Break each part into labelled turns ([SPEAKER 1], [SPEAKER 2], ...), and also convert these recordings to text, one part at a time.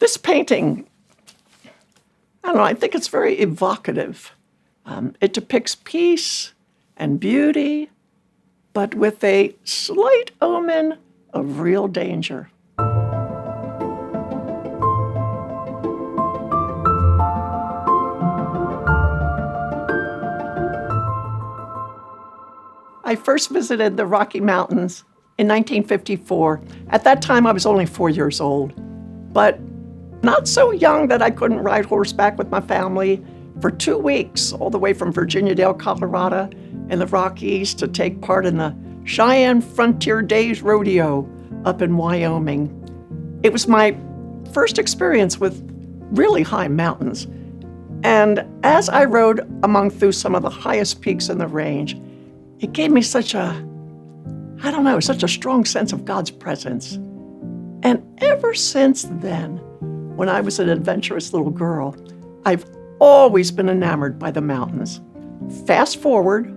[SPEAKER 1] This painting, I don't know, I think it's very evocative. It depicts peace and beauty, but with a slight omen of real danger. I first visited the Rocky Mountains in 1954. At that time, I was only 4 years old, but not so young that I couldn't ride horseback with my family for 2 weeks, all the way from Virginia Dale, Colorado, in the Rockies to take part in the Cheyenne Frontier Days Rodeo up in Wyoming. It was my first experience with really high mountains. And as I rode through some of the highest peaks in the range, it gave me such a strong sense of God's presence. And ever since then, when I was an adventurous little girl, I've always been enamored by the mountains. Fast forward,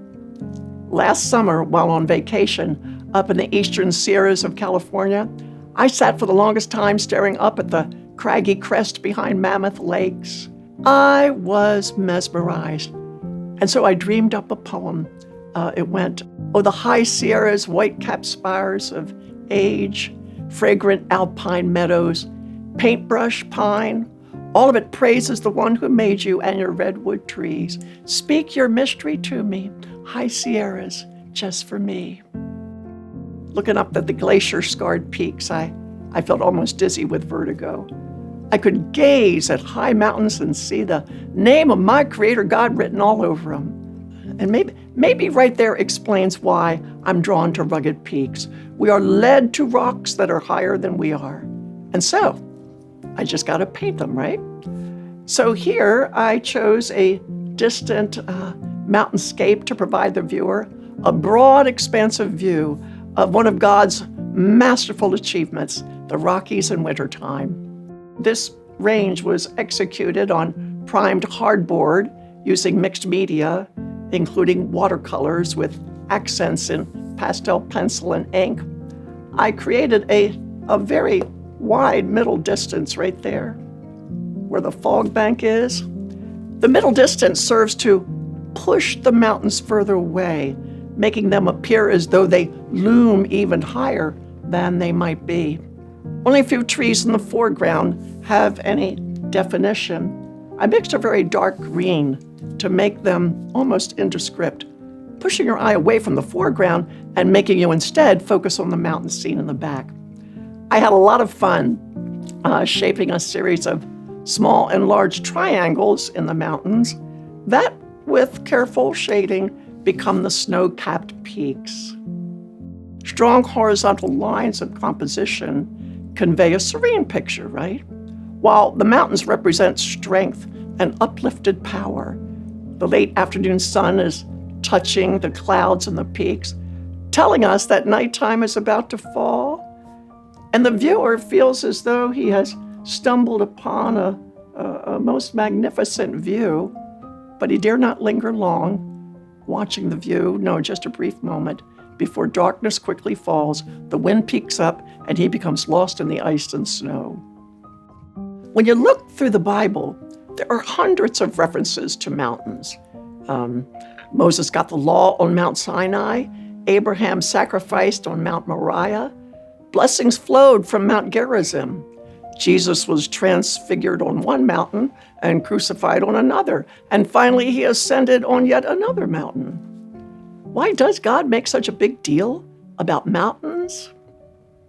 [SPEAKER 1] last summer while on vacation up in the eastern Sierras of California, I sat for the longest time staring up at the craggy crest behind Mammoth Lakes. I was mesmerized. And so I dreamed up a poem. It went, "Oh, the high Sierras, white-capped spires of age, fragrant alpine meadows, paintbrush pine, all of it praises the one who made you and your redwood trees. Speak your mystery to me, high Sierras, just for me." Looking up at the glacier-scarred peaks, I felt almost dizzy with vertigo. I could gaze at high mountains and see the name of my Creator God written all over them. And maybe right there explains why I'm drawn to rugged peaks. We are led to rocks that are higher than we are. And so, I just got to paint them, right? So here, I chose a distant mountainscape to provide the viewer a broad, expansive view of one of God's masterful achievements, the Rockies in wintertime. This range was executed on primed hardboard using mixed media, including watercolors with accents in pastel pencil and ink. I created a very wide middle distance right there where the fog bank is. The middle distance serves to push the mountains further away, making them appear as though they loom even higher than they might be. Only a few trees in the foreground have any definition. I mixed a very dark green to make them almost indescript, pushing your eye away from the foreground and making you instead focus on the mountain scene in the back. I had a lot of fun shaping a series of small and large triangles in the mountains that, with careful shading, become the snow-capped peaks. Strong horizontal lines of composition convey a serene picture, right? While the mountains represent strength and uplifted power, the late afternoon sun is touching the clouds and the peaks, telling us that nighttime is about to fall. And the viewer feels as though he has stumbled upon a most magnificent view, but he dare not linger long, watching the view, no, just a brief moment, before darkness quickly falls, the wind peaks up, and he becomes lost in the ice and snow. When you look through the Bible, there are hundreds of references to mountains. Moses got the law on Mount Sinai. Abraham sacrificed on Mount Moriah. Blessings flowed from Mount Gerizim. Jesus was transfigured on one mountain and crucified on another. And finally, he ascended on yet another mountain. Why does God make such a big deal about mountains?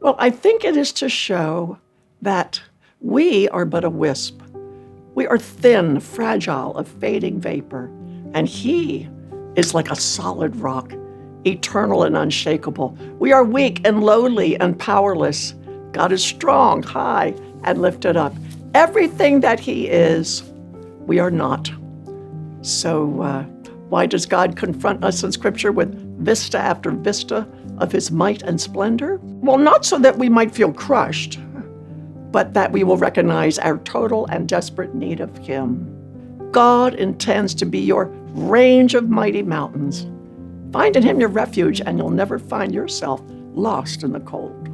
[SPEAKER 1] Well, I think it is to show that we are but a wisp. We are thin, fragile, a fading vapor, and he is like a solid rock, eternal and unshakable. We are weak and lowly and powerless. God is strong, high, and lifted up. Everything that he is, we are not. So why does God confront us in Scripture with vista after vista of his might and splendor? Well, not so that we might feel crushed, but that we will recognize our total and desperate need of him. God intends to be your range of mighty mountains. Find in him your refuge, and you'll never find yourself lost in the cold.